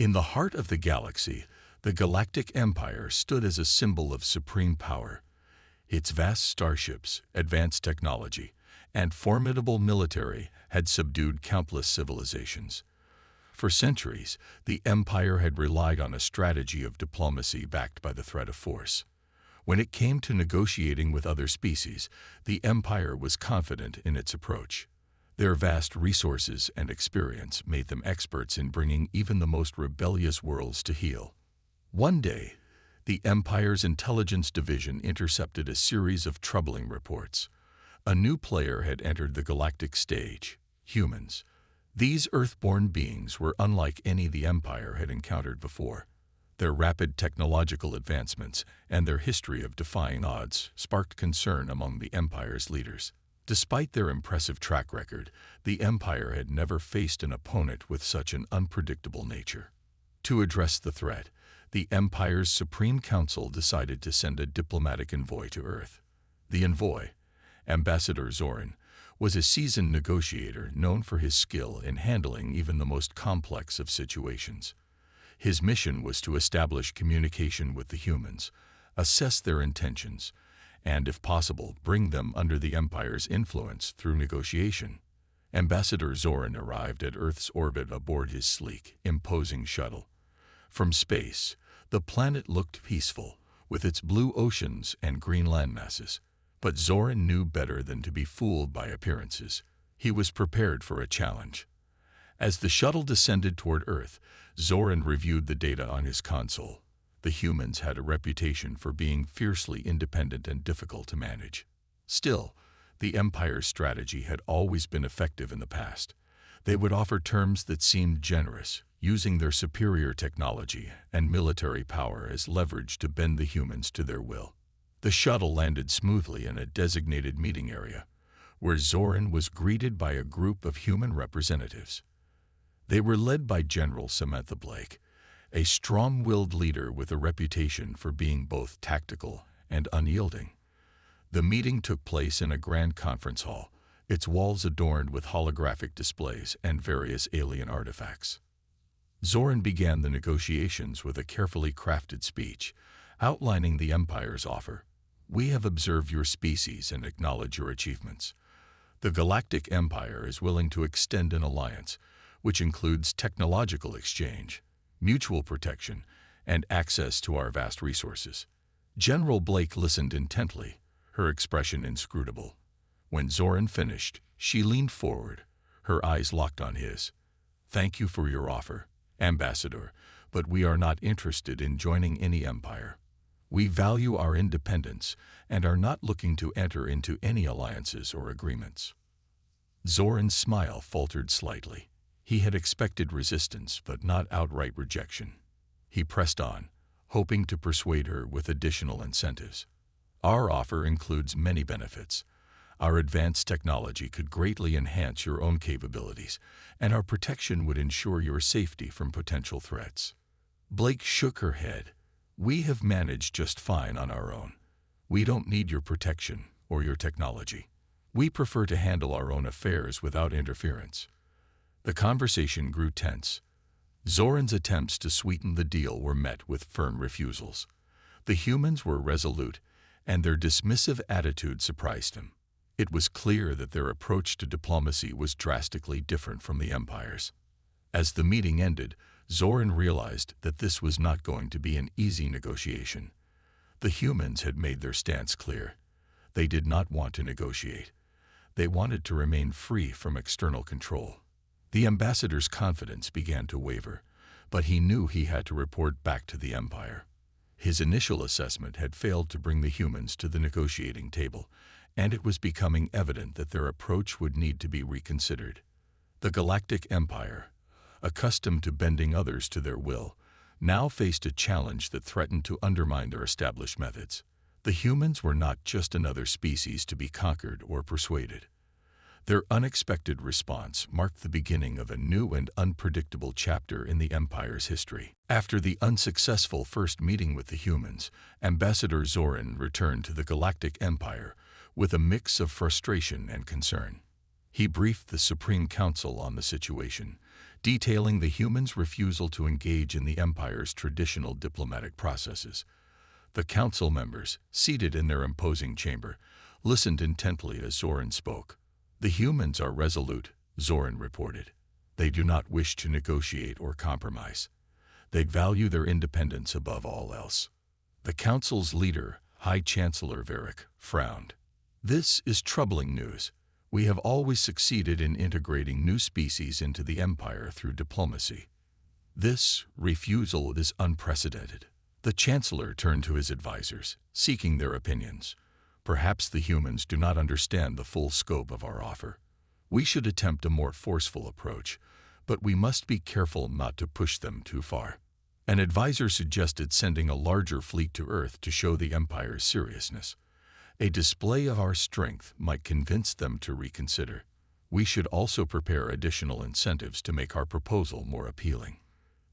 In the heart of the galaxy, the Galactic Empire stood as a symbol of supreme power. Its vast starships, advanced technology, and formidable military had subdued countless civilizations. For centuries, the Empire had relied on a strategy of diplomacy backed by the threat of force. When it came to negotiating with other species, the Empire was confident in its approach. Their vast resources and experience made them experts in bringing even the most rebellious worlds to heel. One day, the Empire's intelligence division intercepted a series of troubling reports. A new player had entered the galactic stage: humans. These Earth-born beings were unlike any the Empire had encountered before. Their rapid technological advancements and their history of defying odds sparked concern among the Empire's leaders. Despite their impressive track record, the Empire had never faced an opponent with such an unpredictable nature. To address the threat, the Empire's Supreme Council decided to send a diplomatic envoy to Earth. The envoy, Ambassador Zoran, was a seasoned negotiator known for his skill in handling even the most complex of situations. His mission was to establish communication with the humans, assess their intentions, and, if possible, bring them under the Empire's influence through negotiation. Ambassador Zoran arrived at Earth's orbit aboard his sleek, imposing shuttle. From space, the planet looked peaceful, with its blue oceans and green landmasses. But Zoran knew better than to be fooled by appearances. He was prepared for a challenge. As the shuttle descended toward Earth, Zoran reviewed the data on his console. The humans had a reputation for being fiercely independent and difficult to manage. Still, the Empire's strategy had always been effective in the past. They would offer terms that seemed generous, using their superior technology and military power as leverage to bend the humans to their will. The shuttle landed smoothly in a designated meeting area, where Zoran was greeted by a group of human representatives. They were led by General Samantha Blake, a strong-willed leader with a reputation for being both tactical and unyielding. The meeting took place in a grand conference hall, its walls adorned with holographic displays and various alien artifacts. Zoran began the negotiations with a carefully crafted speech, outlining the Empire's offer. "We have observed your species and acknowledge your achievements. The Galactic Empire is willing to extend an alliance, which includes technological exchange, mutual protection, and access to our vast resources." General Blake listened intently, her expression inscrutable. When Zoran finished, she leaned forward, her eyes locked on his. "Thank you for your offer, Ambassador, but we are not interested in joining any empire. We value our independence and are not looking to enter into any alliances or agreements." Zoran's smile faltered slightly. He had expected resistance, but not outright rejection. He pressed on, hoping to persuade her with additional incentives. "Our offer includes many benefits. Our advanced technology could greatly enhance your own capabilities, and our protection would ensure your safety from potential threats." Blake shook her head. "We have managed just fine on our own. We don't need your protection or your technology. We prefer to handle our own affairs without interference." The conversation grew tense. Zoran's attempts to sweeten the deal were met with firm refusals. The humans were resolute, and their dismissive attitude surprised him. It was clear that their approach to diplomacy was drastically different from the Empire's. As the meeting ended, Zoran realized that this was not going to be an easy negotiation. The humans had made their stance clear. They did not want to negotiate. They wanted to remain free from external control. The ambassador's confidence began to waver, but he knew he had to report back to the Empire. His initial assessment had failed to bring the humans to the negotiating table, and it was becoming evident that their approach would need to be reconsidered. The Galactic Empire, accustomed to bending others to their will, now faced a challenge that threatened to undermine their established methods. The humans were not just another species to be conquered or persuaded. Their unexpected response marked the beginning of a new and unpredictable chapter in the Empire's history. After the unsuccessful first meeting with the humans, Ambassador Zoran returned to the Galactic Empire with a mix of frustration and concern. He briefed the Supreme Council on the situation, detailing the humans' refusal to engage in the Empire's traditional diplomatic processes. The council members, seated in their imposing chamber, listened intently as Zoran spoke. "The humans are resolute," Zoran reported. "They do not wish to negotiate or compromise. They value their independence above all else." The council's leader, High Chancellor Varric, frowned. "This is troubling news. We have always succeeded in integrating new species into the Empire through diplomacy. This refusal is unprecedented." The Chancellor turned to his advisors, seeking their opinions. "Perhaps the humans do not understand the full scope of our offer. We should attempt a more forceful approach, but we must be careful not to push them too far." An advisor suggested sending a larger fleet to Earth to show the Empire's seriousness. "A display of our strength might convince them to reconsider. We should also prepare additional incentives to make our proposal more appealing."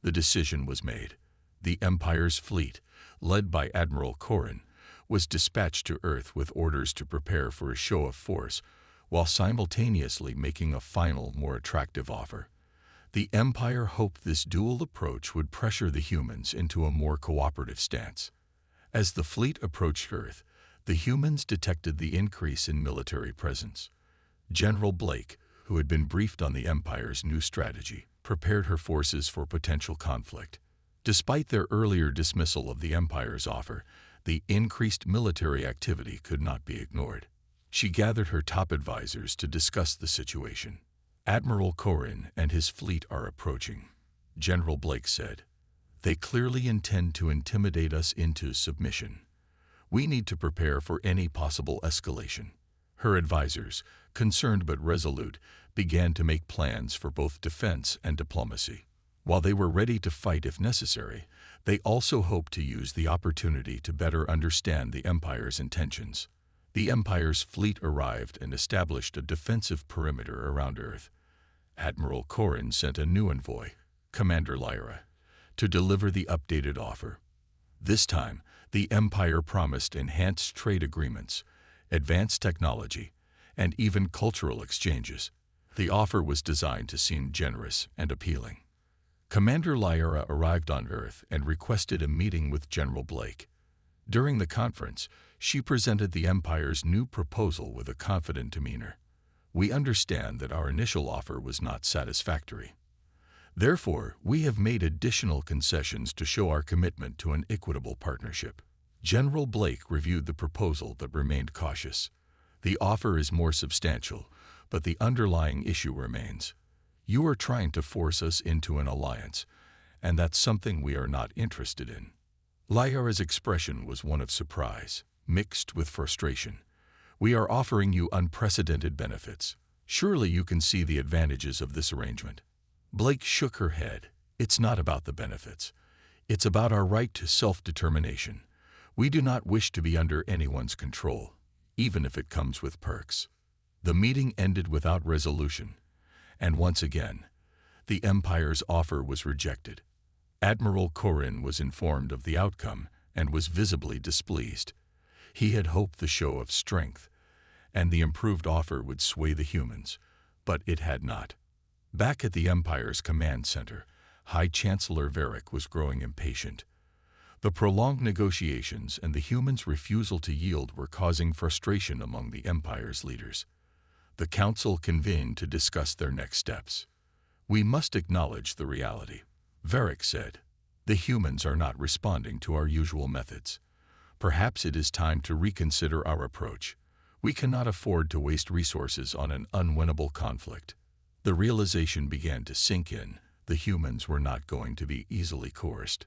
The decision was made. The Empire's fleet, led by Admiral Korin, was dispatched to Earth with orders to prepare for a show of force, while simultaneously making a final, more attractive offer. The Empire hoped this dual approach would pressure the humans into a more cooperative stance. As the fleet approached Earth, the humans detected the increase in military presence. General Blake, who had been briefed on the Empire's new strategy, prepared her forces for potential conflict. Despite their earlier dismissal of the Empire's offer, the increased military activity could not be ignored. She gathered her top advisors to discuss the situation. "Admiral Korin and his fleet are approaching," General Blake said. "They clearly intend to intimidate us into submission. We need to prepare for any possible escalation." Her advisors, concerned but resolute, began to make plans for both defense and diplomacy. While they were ready to fight if necessary, they also hoped to use the opportunity to better understand the Empire's intentions. The Empire's fleet arrived and established a defensive perimeter around Earth. Admiral Korin sent a new envoy, Commander Lyra, to deliver the updated offer. This time, the Empire promised enhanced trade agreements, advanced technology, and even cultural exchanges. The offer was designed to seem generous and appealing. Commander Lyra arrived on Earth and requested a meeting with General Blake. During the conference, she presented the Empire's new proposal with a confident demeanor. "We understand that our initial offer was not satisfactory. Therefore, we have made additional concessions to show our commitment to an equitable partnership." General Blake reviewed the proposal but remained cautious. "The offer is more substantial, but the underlying issue remains. You are trying to force us into an alliance, and that's something we are not interested in." Lyra's expression was one of surprise, mixed with frustration. "We are offering you unprecedented benefits. Surely you can see the advantages of this arrangement." Blake shook her head. "It's not about the benefits. It's about our right to self-determination. We do not wish to be under anyone's control, even if it comes with perks." The meeting ended without resolution, and once again, the Empire's offer was rejected. Admiral Korin was informed of the outcome and was visibly displeased. He had hoped the show of strength and the improved offer would sway the humans, but it had not. Back at the Empire's command center, High Chancellor Varric was growing impatient. The prolonged negotiations and the humans' refusal to yield were causing frustration among the Empire's leaders. The council convened to discuss their next steps. "We must acknowledge the reality," Varric said. "The humans are not responding to our usual methods. Perhaps it is time to reconsider our approach. We cannot afford to waste resources on an unwinnable conflict." The realization began to sink in. The humans were not going to be easily coerced.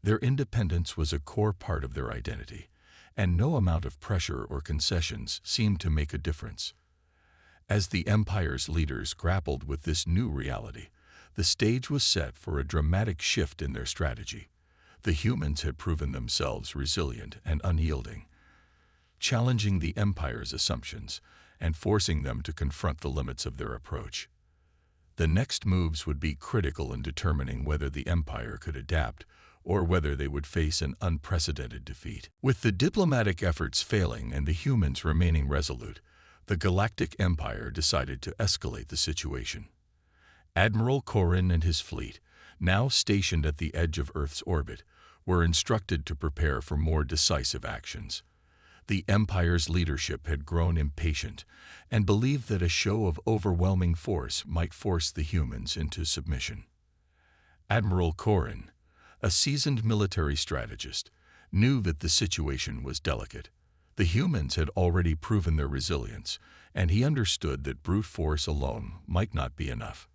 Their independence was a core part of their identity, and no amount of pressure or concessions seemed to make a difference. As the Empire's leaders grappled with this new reality, the stage was set for a dramatic shift in their strategy. The humans had proven themselves resilient and unyielding, challenging the Empire's assumptions and forcing them to confront the limits of their approach. The next moves would be critical in determining whether the Empire could adapt or whether they would face an unprecedented defeat. With the diplomatic efforts failing and the humans remaining resolute, the Galactic Empire decided to escalate the situation. Admiral Corrin and his fleet, now stationed at the edge of Earth's orbit, were instructed to prepare for more decisive actions. The Empire's leadership had grown impatient and believed that a show of overwhelming force might force the humans into submission. Admiral Corrin, a seasoned military strategist, knew that the situation was delicate. The humans had already proven their resilience, and he understood that brute force alone might not be enough.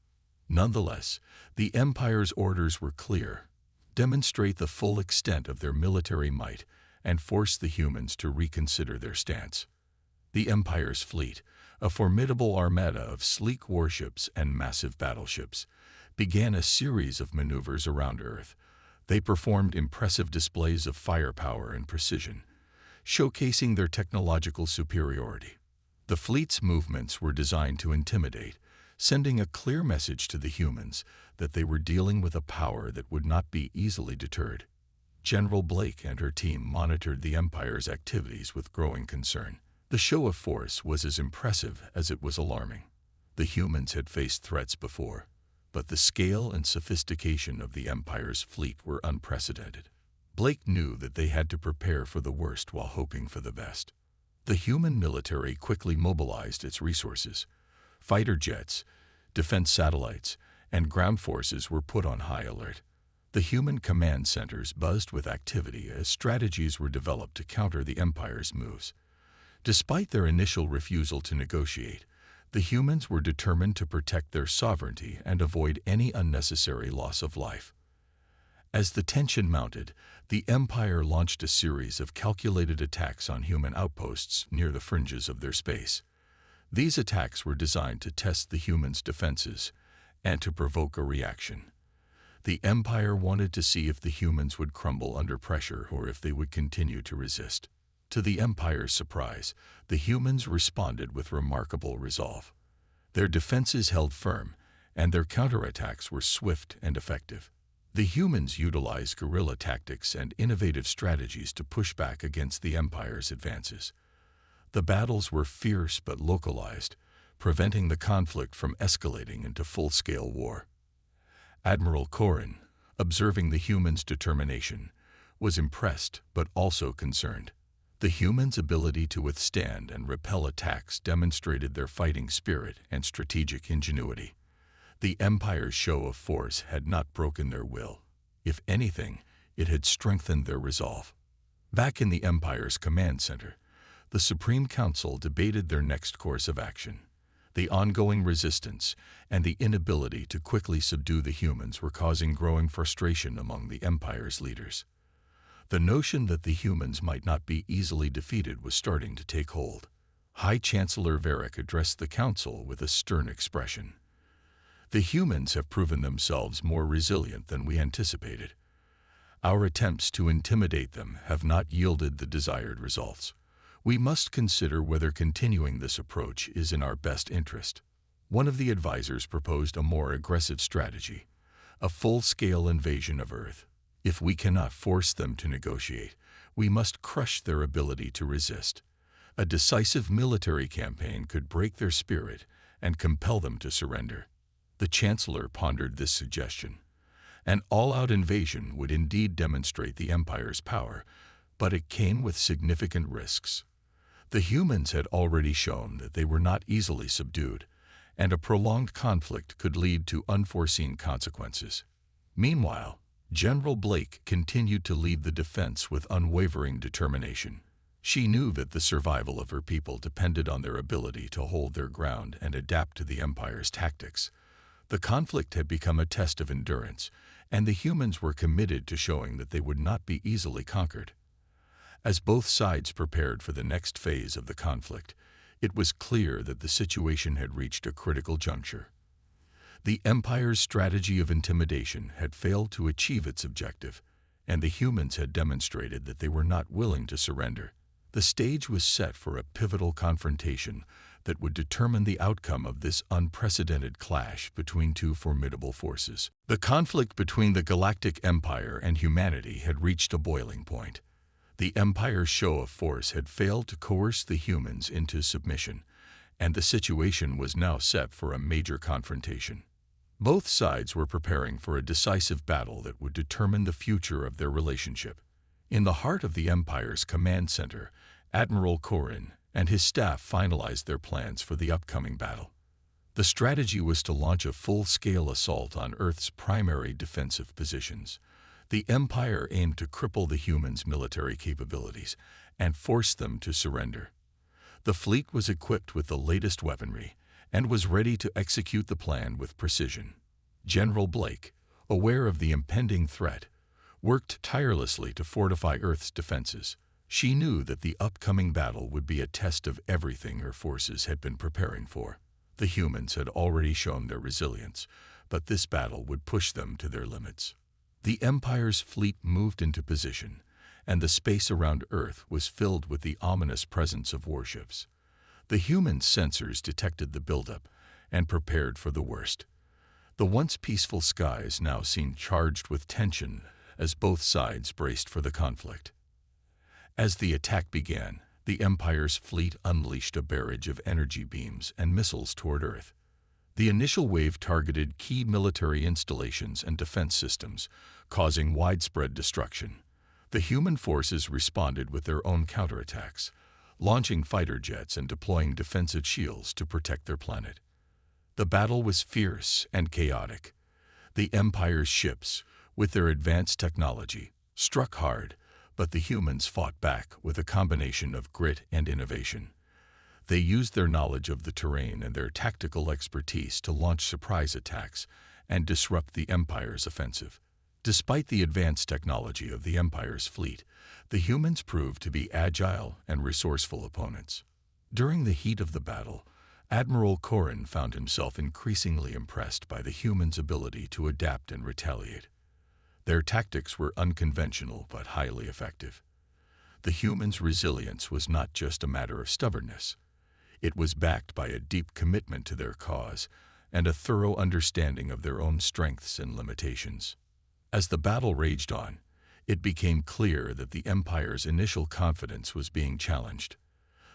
Nonetheless, the Empire's orders were clear: demonstrate the full extent of their military might and force the humans to reconsider their stance. The Empire's fleet, a formidable armada of sleek warships and massive battleships, began a series of maneuvers around Earth. They performed impressive displays of firepower and precision, showcasing their technological superiority. The fleet's movements were designed to intimidate, sending a clear message to the humans that they were dealing with a power that would not be easily deterred. General Blake and her team monitored the Empire's activities with growing concern. The show of force was as impressive as it was alarming. The humans had faced threats before, but the scale and sophistication of the Empire's fleet were unprecedented. Blake knew that they had to prepare for the worst while hoping for the best. The human military quickly mobilized its resources. Fighter jets, defense satellites, and ground forces were put on high alert. The human command centers buzzed with activity as strategies were developed to counter the Empire's moves. Despite their initial refusal to negotiate, the humans were determined to protect their sovereignty and avoid any unnecessary loss of life. As the tension mounted, the Empire launched a series of calculated attacks on human outposts near the fringes of their space. These attacks were designed to test the humans' defenses and to provoke a reaction. The Empire wanted to see if the humans would crumble under pressure or if they would continue to resist. To the Empire's surprise, the humans responded with remarkable resolve. Their defenses held firm, and their counterattacks were swift and effective. The humans utilized guerrilla tactics and innovative strategies to push back against the Empire's advances. The battles were fierce but localized, preventing the conflict from escalating into full-scale war. Admiral Corrin, observing the humans' determination, was impressed but also concerned. The humans' ability to withstand and repel attacks demonstrated their fighting spirit and strategic ingenuity. The Empire's show of force had not broken their will. If anything, it had strengthened their resolve. Back in the Empire's command center, the Supreme Council debated their next course of action. The ongoing resistance and the inability to quickly subdue the humans were causing growing frustration among the Empire's leaders. The notion that the humans might not be easily defeated was starting to take hold. High Chancellor Varric addressed the council with a stern expression. The humans have proven themselves more resilient than we anticipated. Our attempts to intimidate them have not yielded the desired results. We must consider whether continuing this approach is in our best interest. One of the advisors proposed a more aggressive strategy, a full-scale invasion of Earth. If we cannot force them to negotiate, we must crush their ability to resist. A decisive military campaign could break their spirit and compel them to surrender. The Chancellor pondered this suggestion. An all-out invasion would indeed demonstrate the Empire's power, but it came with significant risks. The humans had already shown that they were not easily subdued, and a prolonged conflict could lead to unforeseen consequences. Meanwhile, General Blake continued to lead the defense with unwavering determination. She knew that the survival of her people depended on their ability to hold their ground and adapt to the Empire's tactics. The conflict had become a test of endurance, and the humans were committed to showing that they would not be easily conquered. As both sides prepared for the next phase of the conflict, it was clear that the situation had reached a critical juncture. The Empire's strategy of intimidation had failed to achieve its objective, and the humans had demonstrated that they were not willing to surrender. The stage was set for a pivotal confrontation that would determine the outcome of this unprecedented clash between two formidable forces. The conflict between the Galactic Empire and humanity had reached a boiling point. The Empire's show of force had failed to coerce the humans into submission, and the situation was now set for a major confrontation. Both sides were preparing for a decisive battle that would determine the future of their relationship. In the heart of the Empire's command center, Admiral Corrin and his staff finalized their plans for the upcoming battle. The strategy was to launch a full-scale assault on Earth's primary defensive positions. The Empire aimed to cripple the humans' military capabilities and force them to surrender. The fleet was equipped with the latest weaponry and was ready to execute the plan with precision. General Blake, aware of the impending threat, worked tirelessly to fortify Earth's defenses. She knew that the upcoming battle would be a test of everything her forces had been preparing for. The humans had already shown their resilience, but this battle would push them to their limits. The Empire's fleet moved into position, and the space around Earth was filled with the ominous presence of warships. The human sensors detected the buildup and prepared for the worst. The once peaceful skies now seemed charged with tension as both sides braced for the conflict. As the attack began, the Empire's fleet unleashed a barrage of energy beams and missiles toward Earth. The initial wave targeted key military installations and defense systems, causing widespread destruction. The human forces responded with their own counterattacks, launching fighter jets and deploying defensive shields to protect their planet. The battle was fierce and chaotic. The Empire's ships, with their advanced technology, struck hard, but the humans fought back with a combination of grit and innovation. They used their knowledge of the terrain and their tactical expertise to launch surprise attacks and disrupt the Empire's offensive. Despite the advanced technology of the Empire's fleet, the humans proved to be agile and resourceful opponents. During the heat of the battle, Admiral Corrin found himself increasingly impressed by the humans' ability to adapt and retaliate. Their tactics were unconventional but highly effective. The humans' resilience was not just a matter of stubbornness. It was backed by a deep commitment to their cause and a thorough understanding of their own strengths and limitations. As the battle raged on, it became clear that the Empire's initial confidence was being challenged.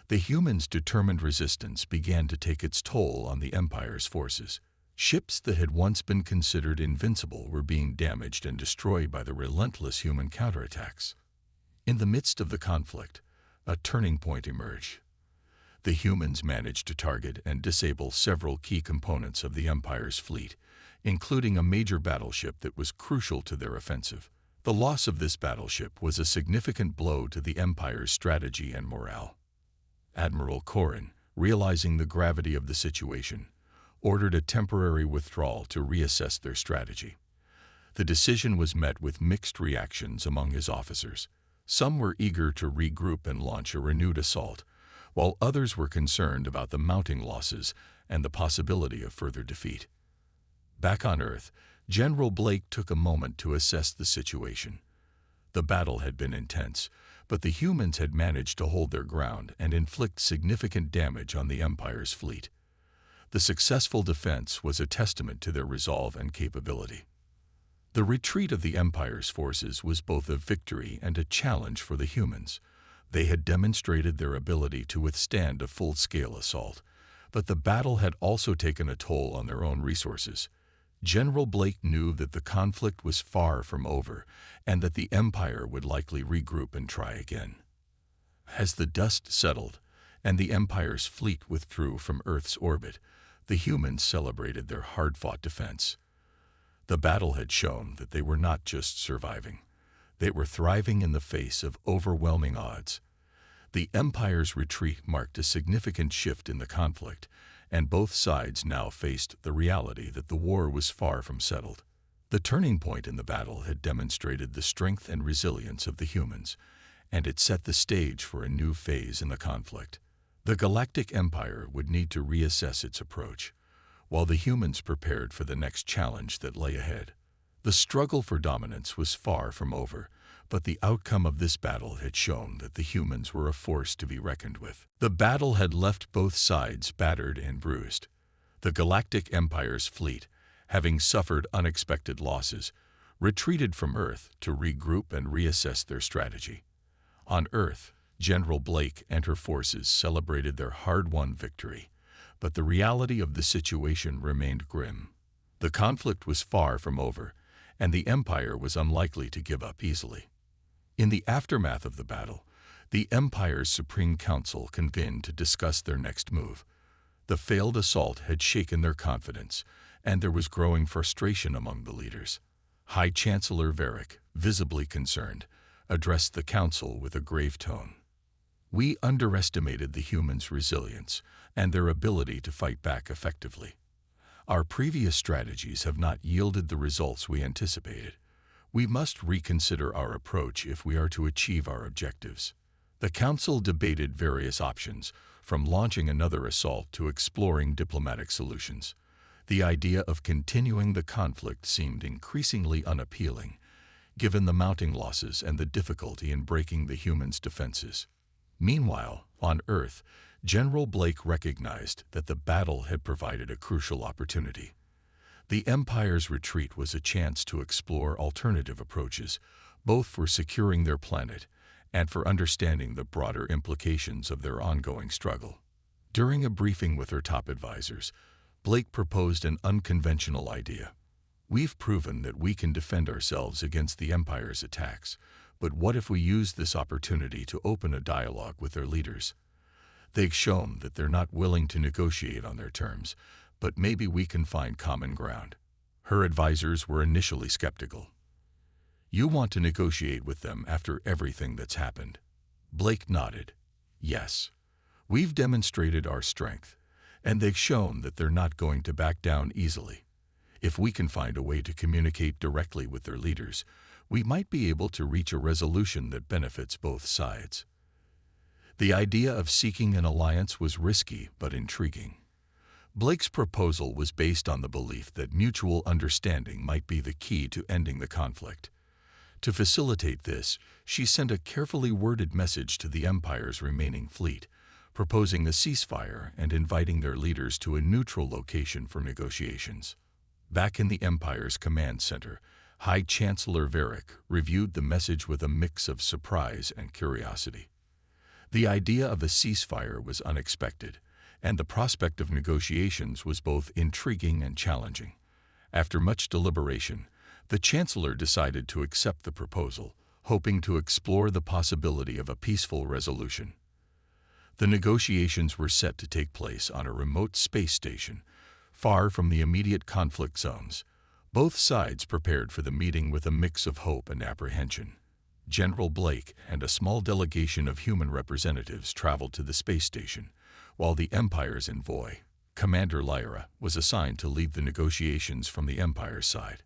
The humans' determined resistance began to take its toll on the Empire's forces. Ships that had once been considered invincible were being damaged and destroyed by the relentless human counterattacks. In the midst of the conflict, a turning point emerged. The humans managed to target and disable several key components of the Empire's fleet, including a major battleship that was crucial to their offensive. The loss of this battleship was a significant blow to the Empire's strategy and morale. Admiral Corrin, realizing the gravity of the situation, ordered a temporary withdrawal to reassess their strategy. The decision was met with mixed reactions among his officers. Some were eager to regroup and launch a renewed assault, while others were concerned about the mounting losses and the possibility of further defeat. Back on Earth, General Blake took a moment to assess the situation. The battle had been intense, but the humans had managed to hold their ground and inflict significant damage on the Empire's fleet. The successful defense was a testament to their resolve and capability. The retreat of the Empire's forces was both a victory and a challenge for the humans. They had demonstrated their ability to withstand a full-scale assault, but the battle had also taken a toll on their own resources. General Blake knew that the conflict was far from over and that the Empire would likely regroup and try again. As the dust settled and the Empire's fleet withdrew from Earth's orbit, the humans celebrated their hard-fought defense. The battle had shown that they were not just surviving. They were thriving in the face of overwhelming odds. The Empire's retreat marked a significant shift in the conflict, and both sides now faced the reality that the war was far from settled. The turning point in the battle had demonstrated the strength and resilience of the humans, and it set the stage for a new phase in the conflict. The Galactic Empire would need to reassess its approach, while the humans prepared for the next challenge that lay ahead. The struggle for dominance was far from over, but the outcome of this battle had shown that the humans were a force to be reckoned with. The battle had left both sides battered and bruised. The Galactic Empire's fleet, having suffered unexpected losses, retreated from Earth to regroup and reassess their strategy. On Earth, General Blake and her forces celebrated their hard-won victory, but the reality of the situation remained grim. The conflict was far from over, and the Empire was unlikely to give up easily. In the aftermath of the battle, the Empire's Supreme Council convened to discuss their next move. The failed assault had shaken their confidence, and there was growing frustration among the leaders. High Chancellor Varric, visibly concerned, addressed the council with a grave tone. "We underestimated the humans' resilience and their ability to fight back effectively. Our previous strategies have not yielded the results we anticipated. We must reconsider our approach if we are to achieve our objectives." The council debated various options, from launching another assault to exploring diplomatic solutions. The idea of continuing the conflict seemed increasingly unappealing, given the mounting losses and the difficulty in breaking the humans' defenses. Meanwhile, on Earth, General Blake recognized that the battle had provided a crucial opportunity. The Empire's retreat was a chance to explore alternative approaches, both for securing their planet and for understanding the broader implications of their ongoing struggle. During a briefing with her top advisors, Blake proposed an unconventional idea. "We've proven that we can defend ourselves against the Empire's attacks, but what if we use this opportunity to open a dialogue with their leaders? They've shown that they're not willing to negotiate on their terms, but maybe we can find common ground." Her advisors were initially skeptical. "You want to negotiate with them after everything that's happened?" Blake nodded. "Yes. We've demonstrated our strength, and they've shown that they're not going to back down easily. If we can find a way to communicate directly with their leaders, we might be able to reach a resolution that benefits both sides." The idea of seeking an alliance was risky but intriguing. Blake's proposal was based on the belief that mutual understanding might be the key to ending the conflict. To facilitate this, she sent a carefully worded message to the Empire's remaining fleet, proposing a ceasefire and inviting their leaders to a neutral location for negotiations. Back in the Empire's command center, High Chancellor Varric reviewed the message with a mix of surprise and curiosity. The idea of a ceasefire was unexpected, and the prospect of negotiations was both intriguing and challenging. After much deliberation, the Chancellor decided to accept the proposal, hoping to explore the possibility of a peaceful resolution. The negotiations were set to take place on a remote space station, far from the immediate conflict zones. Both sides prepared for the meeting with a mix of hope and apprehension. General Blake and a small delegation of human representatives traveled to the space station, while the Empire's envoy, Commander Lyra, was assigned to lead the negotiations from the Empire's side.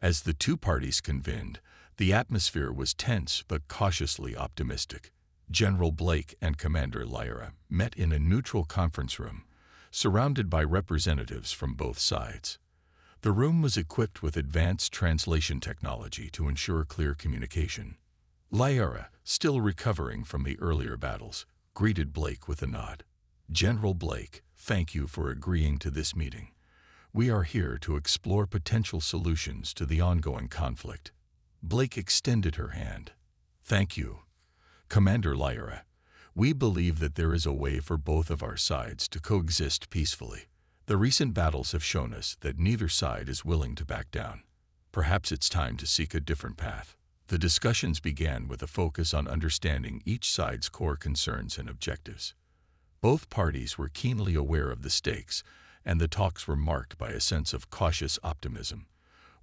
As the two parties convened, the atmosphere was tense but cautiously optimistic. General Blake and Commander Lyra met in a neutral conference room, surrounded by representatives from both sides. The room was equipped with advanced translation technology to ensure clear communication. Lyra, still recovering from the earlier battles, greeted Blake with a nod. "General Blake, thank you for agreeing to this meeting. We are here to explore potential solutions to the ongoing conflict." Blake extended her hand. "Thank you, Commander Lyra. We believe that there is a way for both of our sides to coexist peacefully. The recent battles have shown us that neither side is willing to back down. Perhaps it's time to seek a different path." The discussions began with a focus on understanding each side's core concerns and objectives. Both parties were keenly aware of the stakes, and the talks were marked by a sense of cautious optimism.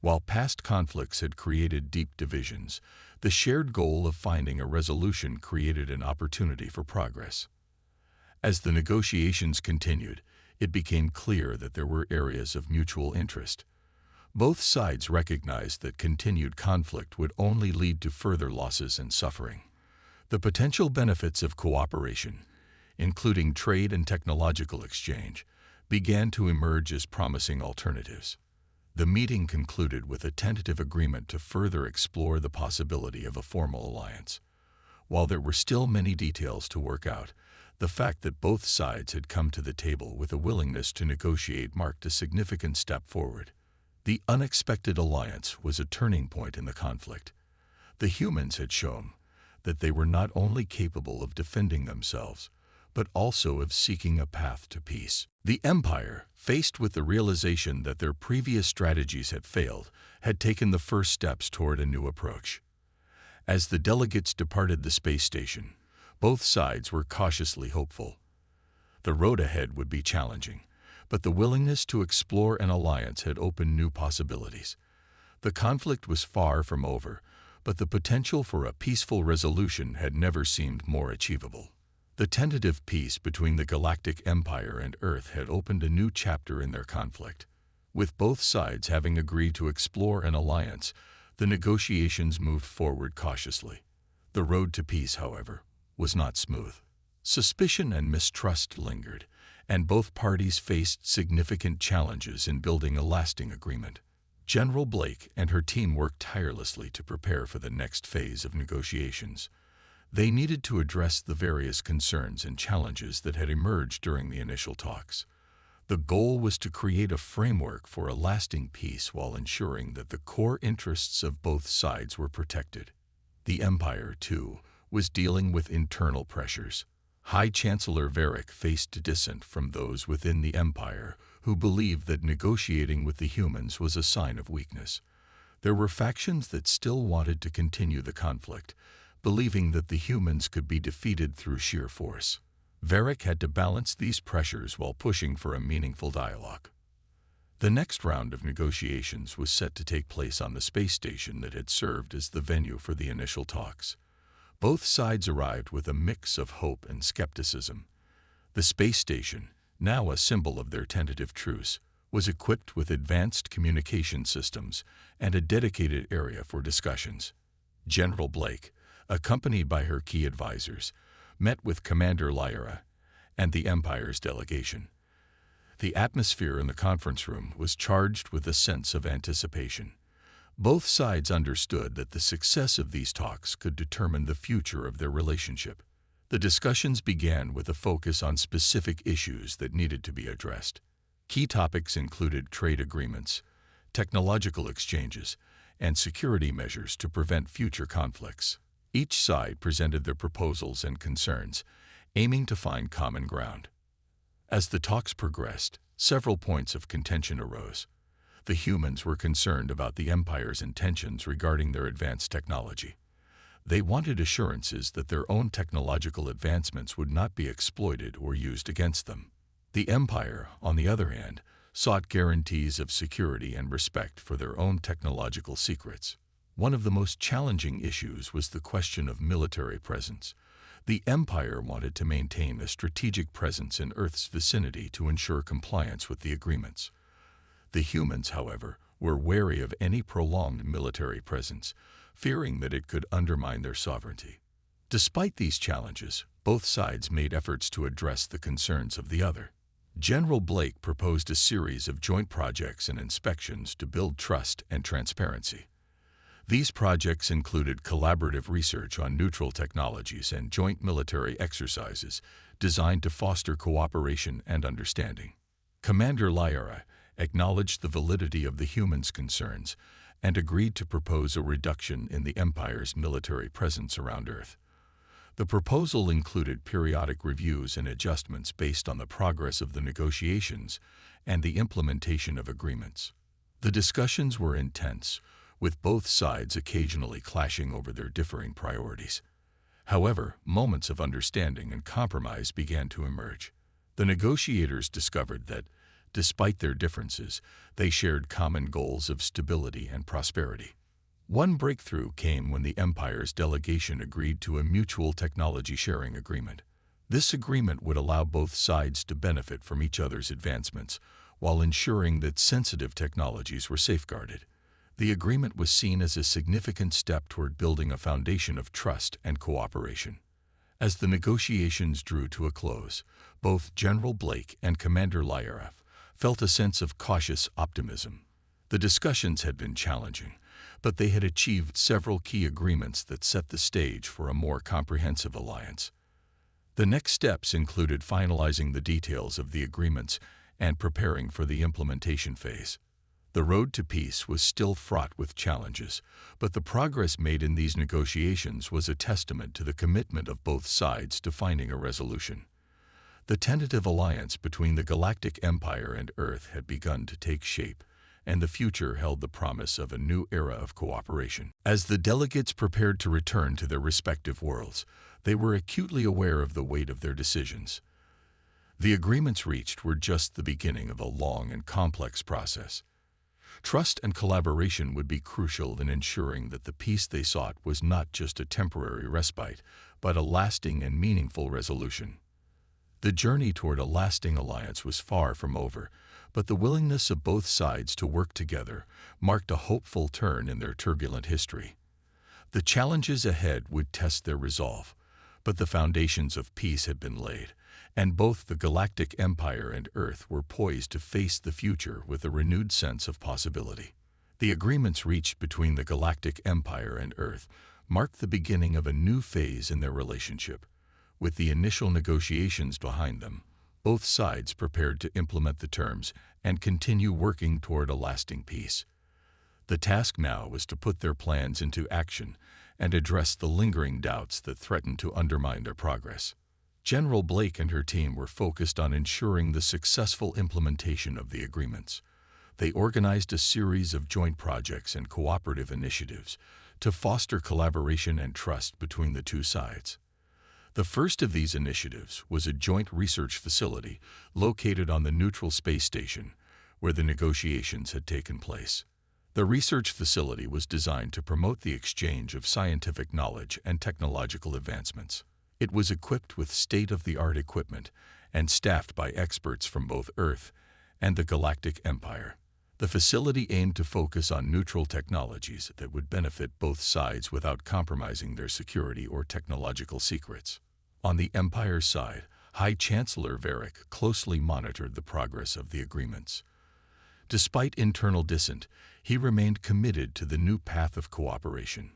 While past conflicts had created deep divisions, the shared goal of finding a resolution created an opportunity for progress. As the negotiations continued, it became clear that there were areas of mutual interest. Both sides recognized that continued conflict would only lead to further losses and suffering. The potential benefits of cooperation, including trade and technological exchange, began to emerge as promising alternatives. The meeting concluded with a tentative agreement to further explore the possibility of a formal alliance. While there were still many details to work out, the fact that both sides had come to the table with a willingness to negotiate marked a significant step forward. The unexpected alliance was a turning point in the conflict. The humans had shown that they were not only capable of defending themselves, but also of seeking a path to peace. The Empire, faced with the realization that their previous strategies had failed, had taken the first steps toward a new approach. As the delegates departed the space station, both sides were cautiously hopeful. The road ahead would be challenging, but the willingness to explore an alliance had opened new possibilities. The conflict was far from over, but the potential for a peaceful resolution had never seemed more achievable. The tentative peace between the Galactic Empire and Earth had opened a new chapter in their conflict. With both sides having agreed to explore an alliance, the negotiations moved forward cautiously. The road to peace, however, was not smooth. Suspicion and mistrust lingered, and both parties faced significant challenges in building a lasting agreement. General Blake and her team worked tirelessly to prepare for the next phase of negotiations. They needed to address the various concerns and challenges that had emerged during the initial talks. The goal was to create a framework for a lasting peace while ensuring that the core interests of both sides were protected. The Empire, too, was dealing with internal pressures. High Chancellor Varric faced dissent from those within the Empire who believed that negotiating with the humans was a sign of weakness. There were factions that still wanted to continue the conflict, believing that the humans could be defeated through sheer force. Varric had to balance these pressures while pushing for a meaningful dialogue. The next round of negotiations was set to take place on the space station that had served as the venue for the initial talks. Both sides arrived with a mix of hope and skepticism. The space station, now a symbol of their tentative truce, was equipped with advanced communication systems and a dedicated area for discussions. General Blake, accompanied by her key advisors, met with Commander Lyra and the Empire's delegation. The atmosphere in the conference room was charged with a sense of anticipation. Both sides understood that the success of these talks could determine the future of their relationship. The discussions began with a focus on specific issues that needed to be addressed. Key topics included trade agreements, technological exchanges, and security measures to prevent future conflicts. Each side presented their proposals and concerns, aiming to find common ground. As the talks progressed, several points of contention arose. The humans were concerned about the Empire's intentions regarding their advanced technology. They wanted assurances that their own technological advancements would not be exploited or used against them. The Empire, on the other hand, sought guarantees of security and respect for their own technological secrets. One of the most challenging issues was the question of military presence. The Empire wanted to maintain a strategic presence in Earth's vicinity to ensure compliance with the agreements. The humans, however, were wary of any prolonged military presence, fearing that it could undermine their sovereignty. Despite these challenges, both sides made efforts to address the concerns of the other. General Blake proposed a series of joint projects and inspections to build trust and transparency. These projects included collaborative research on neutral technologies and joint military exercises designed to foster cooperation and understanding. Commander Lyra acknowledged the validity of the humans' concerns and agreed to propose a reduction in the Empire's military presence around Earth. The proposal included periodic reviews and adjustments based on the progress of the negotiations and the implementation of agreements. The discussions were intense, with both sides occasionally clashing over their differing priorities. However, moments of understanding and compromise began to emerge. The negotiators discovered that, despite their differences, they shared common goals of stability and prosperity. One breakthrough came when the Empire's delegation agreed to a mutual technology sharing agreement. This agreement would allow both sides to benefit from each other's advancements, while ensuring that sensitive technologies were safeguarded. The agreement was seen as a significant step toward building a foundation of trust and cooperation. As the negotiations drew to a close, both General Blake and Commander Lyra felt a sense of cautious optimism. The discussions had been challenging, but they had achieved several key agreements that set the stage for a more comprehensive alliance. The next steps included finalizing the details of the agreements and preparing for the implementation phase. The road to peace was still fraught with challenges, but the progress made in these negotiations was a testament to the commitment of both sides to finding a resolution. The tentative alliance between the Galactic Empire and Earth had begun to take shape, and the future held the promise of a new era of cooperation. As the delegates prepared to return to their respective worlds, they were acutely aware of the weight of their decisions. The agreements reached were just the beginning of a long and complex process. Trust and collaboration would be crucial in ensuring that the peace they sought was not just a temporary respite, but a lasting and meaningful resolution. The journey toward a lasting alliance was far from over, but the willingness of both sides to work together marked a hopeful turn in their turbulent history. The challenges ahead would test their resolve, but the foundations of peace had been laid, and both the Galactic Empire and Earth were poised to face the future with a renewed sense of possibility. The agreements reached between the Galactic Empire and Earth marked the beginning of a new phase in their relationship. With the initial negotiations behind them, both sides prepared to implement the terms and continue working toward a lasting peace. The task now was to put their plans into action and address the lingering doubts that threatened to undermine their progress. General Blake and her team were focused on ensuring the successful implementation of the agreements. They organized a series of joint projects and cooperative initiatives to foster collaboration and trust between the two sides. The first of these initiatives was a joint research facility located on the neutral space station, where the negotiations had taken place. The research facility was designed to promote the exchange of scientific knowledge and technological advancements. It was equipped with state-of-the-art equipment and staffed by experts from both Earth and the Galactic Empire. The facility aimed to focus on neutral technologies that would benefit both sides without compromising their security or technological secrets. On the Empire's side, High Chancellor Varric closely monitored the progress of the agreements. Despite internal dissent, he remained committed to the new path of cooperation.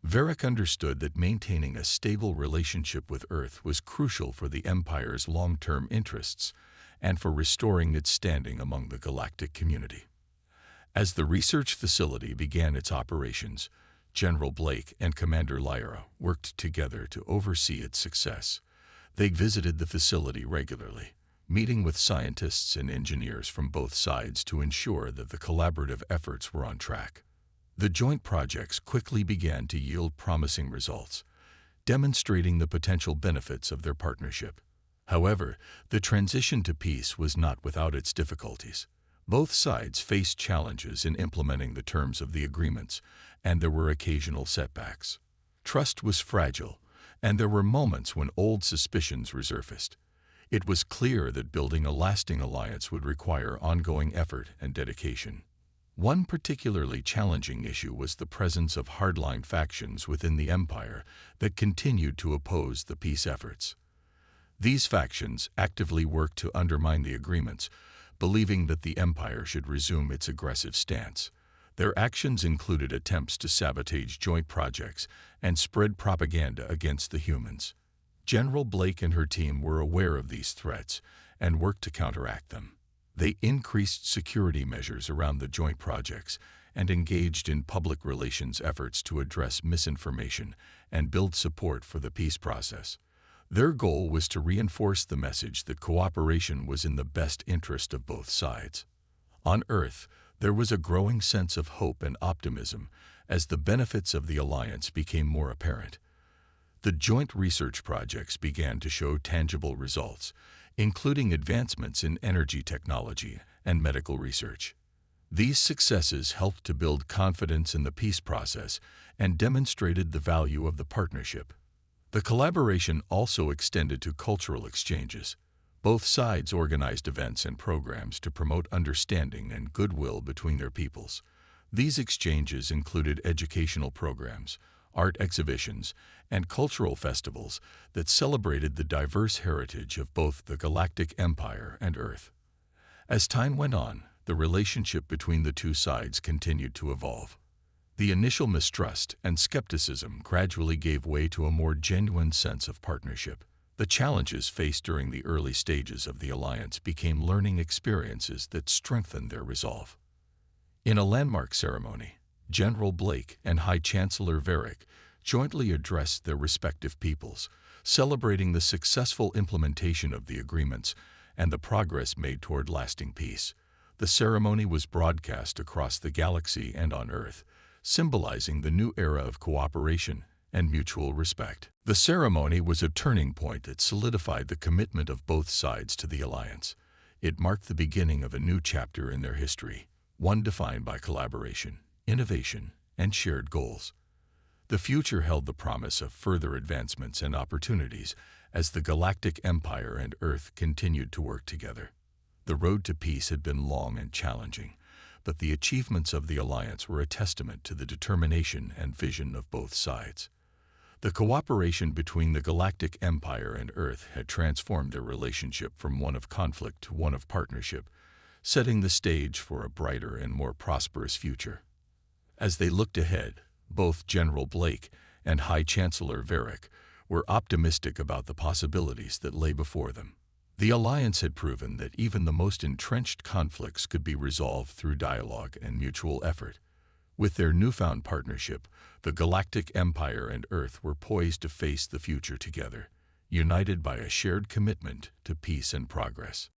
Varric understood that maintaining a stable relationship with Earth was crucial for the Empire's long-term interests and for restoring its standing among the galactic community. As the research facility began its operations, General Blake and Commander Lyra worked together to oversee its success. They visited the facility regularly, meeting with scientists and engineers from both sides to ensure that the collaborative efforts were on track. The joint projects quickly began to yield promising results, demonstrating the potential benefits of their partnership. However, the transition to peace was not without its difficulties. Both sides faced challenges in implementing the terms of the agreements, and there were occasional setbacks. Trust was fragile, and there were moments when old suspicions resurfaced. It was clear that building a lasting alliance would require ongoing effort and dedication. One particularly challenging issue was the presence of hardline factions within the Empire that continued to oppose the peace efforts. These factions actively worked to undermine the agreements, believing that the Empire should resume its aggressive stance. Their actions included attempts to sabotage joint projects and spread propaganda against the humans. General Blake and her team were aware of these threats and worked to counteract them. They increased security measures around the joint projects and engaged in public relations efforts to address misinformation and build support for the peace process. Their goal was to reinforce the message that cooperation was in the best interest of both sides. On Earth, there was a growing sense of hope and optimism as the benefits of the alliance became more apparent. The joint research projects began to show tangible results, including advancements in energy technology and medical research. These successes helped to build confidence in the peace process and demonstrated the value of the partnership. The collaboration also extended to cultural exchanges. Both sides organized events and programs to promote understanding and goodwill between their peoples. These exchanges included educational programs, art exhibitions, and cultural festivals that celebrated the diverse heritage of both the Galactic Empire and Earth. As time went on, the relationship between the two sides continued to evolve. The initial mistrust and skepticism gradually gave way to a more genuine sense of partnership. The challenges faced during the early stages of the alliance became learning experiences that strengthened their resolve. In a landmark ceremony, General Blake and High Chancellor Varric jointly addressed their respective peoples, celebrating the successful implementation of the agreements and the progress made toward lasting peace. The ceremony was broadcast across the galaxy and on Earth, symbolizing the new era of cooperation and mutual respect. The ceremony was a turning point that solidified the commitment of both sides to the alliance. It marked the beginning of a new chapter in their history, one defined by collaboration, innovation, and shared goals. The future held the promise of further advancements and opportunities as the Galactic Empire and Earth continued to work together. The road to peace had been long and challenging, but the achievements of the alliance were a testament to the determination and vision of both sides. The cooperation between the Galactic Empire and Earth had transformed their relationship from one of conflict to one of partnership, setting the stage for a brighter and more prosperous future. As they looked ahead, both General Blake and High Chancellor Varric were optimistic about the possibilities that lay before them. The alliance had proven that even the most entrenched conflicts could be resolved through dialogue and mutual effort. With their newfound partnership, the Galactic Empire and Earth were poised to face the future together, united by a shared commitment to peace and progress.